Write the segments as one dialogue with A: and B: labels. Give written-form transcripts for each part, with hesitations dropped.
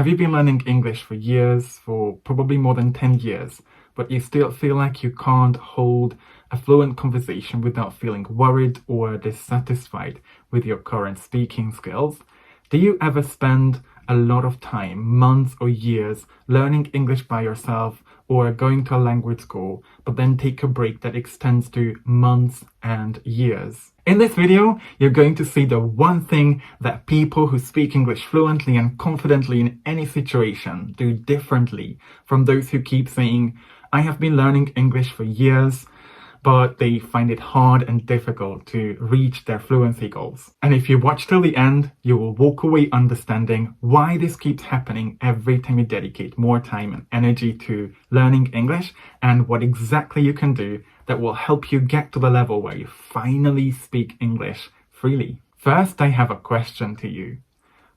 A: Have you been learning English for years, for probably more than 10 years, but you still feel like you can't hold a fluent conversation without feeling worried or dissatisfied with your current speaking skills? Do you ever spend a lot of time, months or years, learning English by yourself or going to a language school, but then take a break that extends to months and years? In this video, you're going to see the one thing that people who speak English fluently and confidently in any situation do differently from those who keep saying, I have been learning English for years, but they find it hard and difficult to reach their fluency goals. And if you watch till the end, you will walk away understanding why this keeps happening every time you dedicate more time and energy to learning English, and what exactly you can do that will help you get to the level where you finally speak English freely. First, I have a question to you.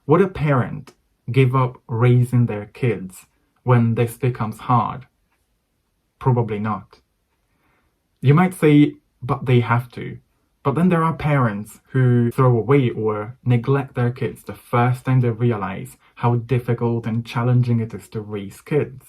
A: Would a parent give up raising their kids when this becomes hard? Probably not. You might say, but they have to. But then there are parents who throw away or neglect their kids the first time they realize how difficult and challenging it is to raise kids.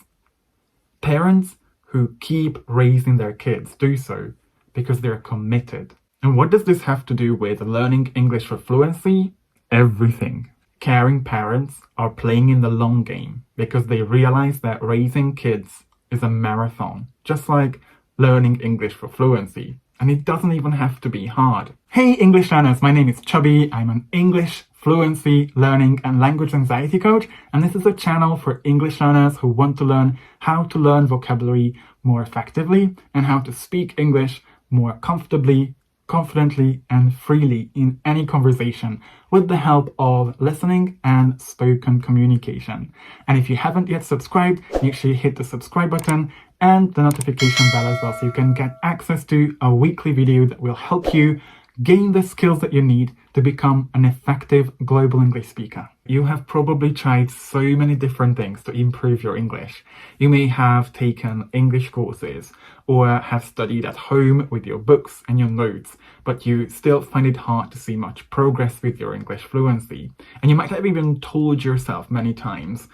A: Parents who keep raising their kids do so because they're committed. And what does this have to do with learning English for fluency? Everything. Caring parents are playing in the long game because they realize that raising kids is a marathon, just like learning English for fluency. And it doesn't even have to be hard. Hey English learners, my name is Chubby. I'm an English fluency, learning and language anxiety coach, and this is a channel for English learners who want to learn how to learn vocabulary more effectively and how to speak English more comfortably, confidently and freely in any conversation with the help of listening and spoken communication. And if you haven't yet subscribed, make sure you hit the subscribe button and the notification bell as well, so you can get access to a weekly video that will help you gain the skills that you need to become an effective global English speaker. You have probably tried so many different things to improve your English. You may have taken English courses or have studied at home with your books and your notes, but you still find it hard to see much progress with your English fluency. And you might have even told yourself many times,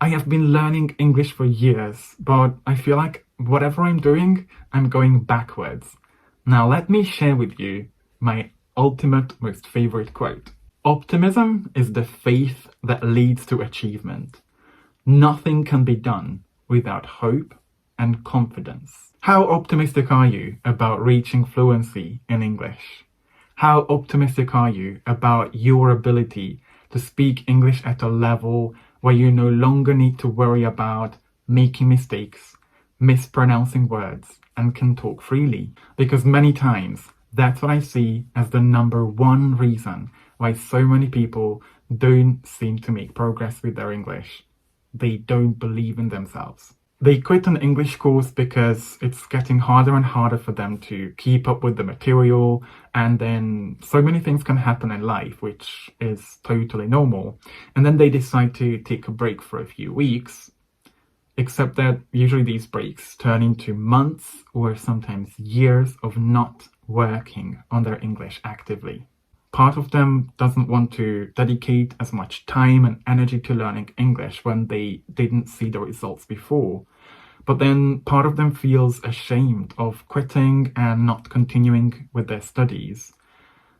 A: I have been learning English for years, but I feel like whatever I'm doing, I'm going backwards. Now let me share with you my ultimate, most favorite quote. Optimism is the faith that leads to achievement. Nothing can be done without hope and confidence. How optimistic are you about reaching fluency in English? How optimistic are you about your ability to speak English at a level where you no longer need to worry about making mistakes, mispronouncing words, and can talk freely? Because many times, that's what I see as the number one reason why so many people don't seem to make progress with their English. They don't believe in themselves. They quit an English course because it's getting harder and harder for them to keep up with the material, and then so many things can happen in life, which is totally normal. And then they decide to take a break for a few weeks, except that usually these breaks turn into months or sometimes years of not working on their English actively. Part of them doesn't want to dedicate as much time and energy to learning English when they didn't see the results before. But then part of them feels ashamed of quitting and not continuing with their studies.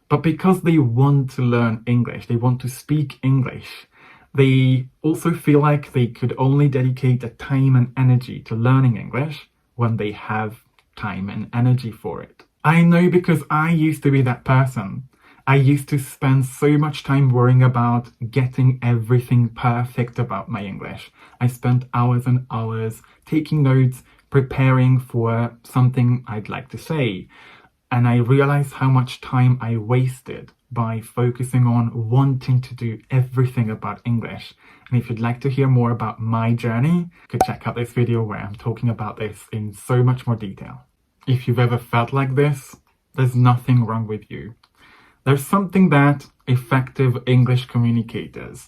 A: But because they want to learn English, they want to speak English, they also feel like they could only dedicate the time and energy to learning English when they have time and energy for it. I know, because I used to be that person. I used to spend so much time worrying about getting everything perfect about my English. I spent hours and hours taking notes, preparing for something I'd like to say. And I realized how much time I wasted by focusing on wanting to do everything about English. And if you'd like to hear more about my journey, you could check out this video where I'm talking about this in so much more detail. If you've ever felt like this, there's nothing wrong with you. There's something that effective English communicators,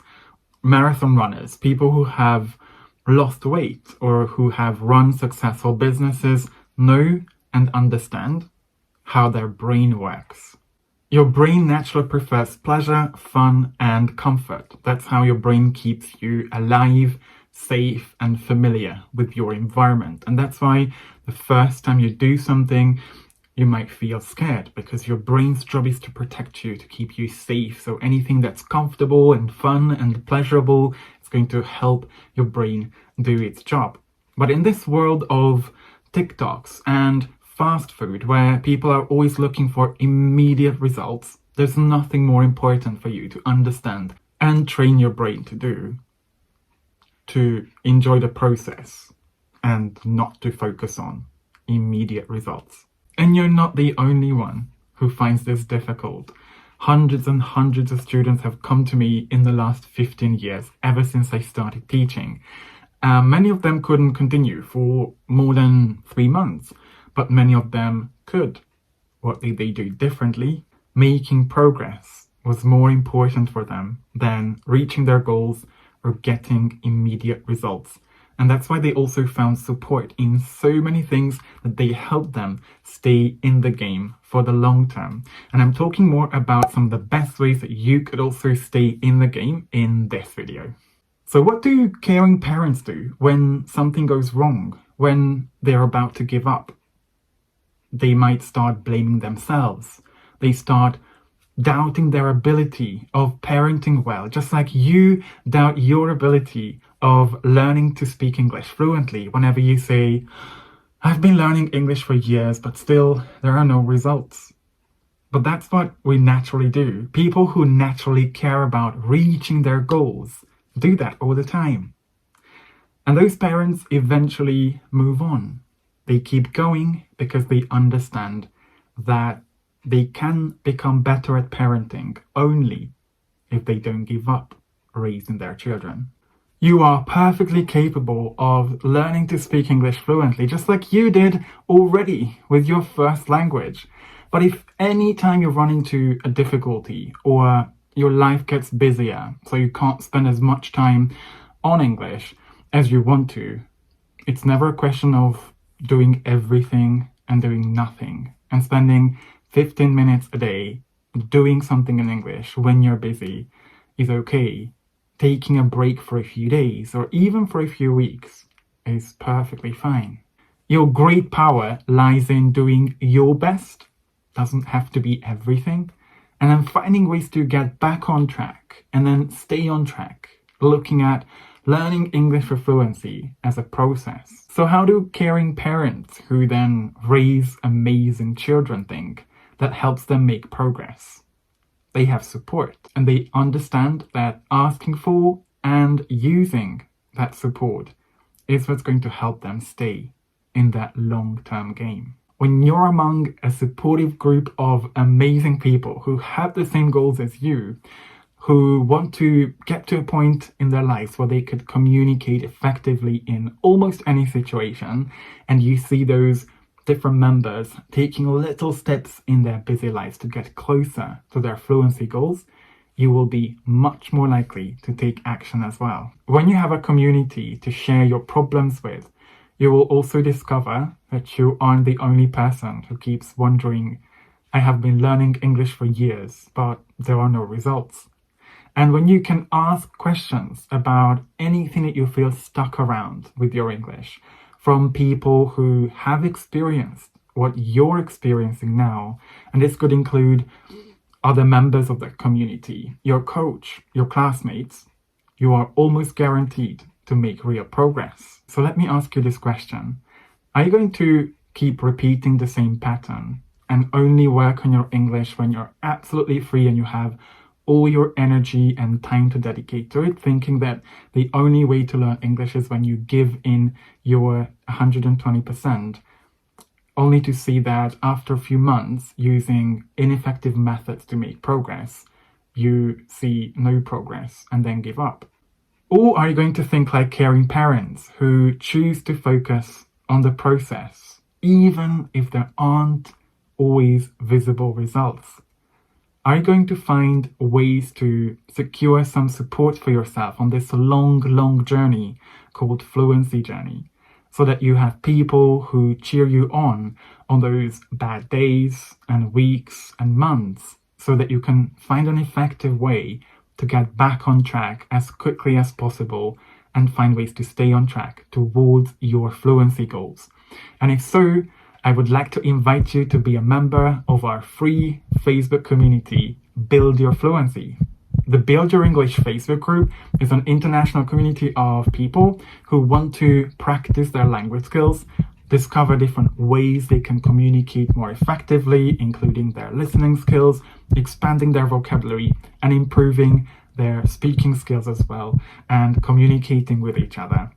A: marathon runners, people who have lost weight or who have run successful businesses know and understand: how their brain works. Your brain naturally prefers pleasure, fun, and comfort. That's how your brain keeps you alive, safe, and familiar with your environment. And that's why the first time you do something, you might feel scared because your brain's job is to protect you, to keep you safe. So anything that's comfortable and fun and pleasurable is going to help your brain do its job. But in this world of TikToks and fast food, where people are always looking for immediate results, there's nothing more important for you to understand and train your brain to do, to enjoy the process and not to focus on immediate results. And you're not the only one who finds this difficult. Hundreds and hundreds of students have come to me in the last 15 years, ever since I started teaching. Many of them couldn't continue for more than 3 months, but many of them could. What did they do differently? Making progress was more important for them than reaching their goals or getting immediate results. And that's why they also found support in so many things that they helped them stay in the game for the long term. And I'm talking more about some of the best ways that you could also stay in the game in this video. So what do caring parents do when something goes wrong, when they're about to give up? They might start blaming themselves. They start doubting their ability of parenting well, just like you doubt your ability of learning to speak English fluently whenever you say, I've been learning English for years, but still there are no results. But that's what we naturally do. People who naturally care about reaching their goals do that all the time. And those parents eventually move on. They keep going because they understand that they can become better at parenting only if they don't give up raising their children. You are perfectly capable of learning to speak English fluently, just like you did already with your first language. But if any time you run into a difficulty or your life gets busier, so you can't spend as much time on English as you want to, it's never a question of doing everything and doing nothing and spending 15 minutes a day doing something in English when you're busy is okay. Taking a break for a few days or even for a few weeks is perfectly fine. Your great power lies in doing your best. Doesn't have to be everything. And then finding ways to get back on track and then stay on track, looking at learning English for fluency as a process. So how do caring parents who then raise amazing children think that helps them make progress? They have support and they understand that asking for and using that support is what's going to help them stay in that long-term game. When you're among a supportive group of amazing people who have the same goals as you, who want to get to a point in their lives where they could communicate effectively in almost any situation, and you see those different members taking little steps in their busy lives to get closer to their fluency goals, you will be much more likely to take action as well. When you have a community to share your problems with, you will also discover that you aren't the only person who keeps wondering, I have been learning English for years, but there are no results. And when you can ask questions about anything that you feel stuck around with your English from people who have experienced what you're experiencing now, and this could include other members of the community, your coach, your classmates, you are almost guaranteed to make real progress. So let me ask you this question. Are you going to keep repeating the same pattern and only work on your English when you're absolutely free and you have all your energy and time to dedicate to it, thinking that the only way to learn English is when you give in your 120%, only to see that after a few months using ineffective methods to make progress, you see no progress and then give up? Or are you going to think like caring parents who choose to focus on the process, even if there aren't always visible results? Are you going to find ways to secure some support for yourself on this long journey called fluency journey, so that you have people who cheer you on those bad days and weeks and months, so that you can find an effective way to get back on track as quickly as possible and find ways to stay on track towards your fluency goals. And if so, I would like to invite you to be a member of our free Facebook community, Build Your Fluency. The Build Your English Facebook group is an international community of people who want to practice their language skills, discover different ways they can communicate more effectively, including their listening skills, expanding their vocabulary, and improving their speaking skills as well, and communicating with each other.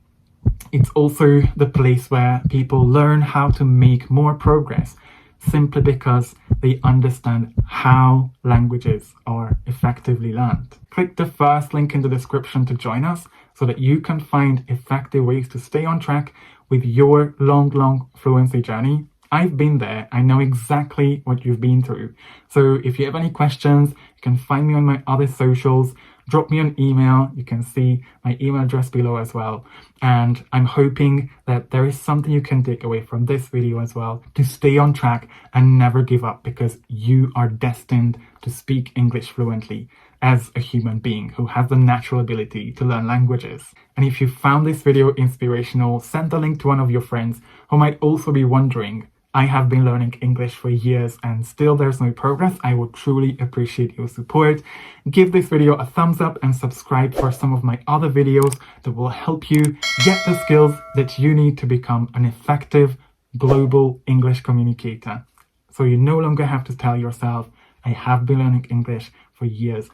A: It's also the place where people learn how to make more progress simply because they understand how languages are effectively learned. Click the first link in the description to join us so that you can find effective ways to stay on track with your long fluency journey. I've been there. I know exactly what you've been through. So if you have any questions, you can find me on my other socials. Drop me an email. You can see my email address below as well. And I'm hoping that there is something you can take away from this video as well to stay on track and never give up, because you are destined to speak English fluently as a human being who has the natural ability to learn languages. And if you found this video inspirational, send the link to one of your friends who might also be wondering, I have been learning English for years and still there's no progress. I would truly appreciate your support. Give this video a thumbs up and subscribe for some of my other videos that will help you get the skills that you need to become an effective global English communicator. So you no longer have to tell yourself, I have been learning English for years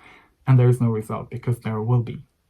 A: and there is no result, because there will be.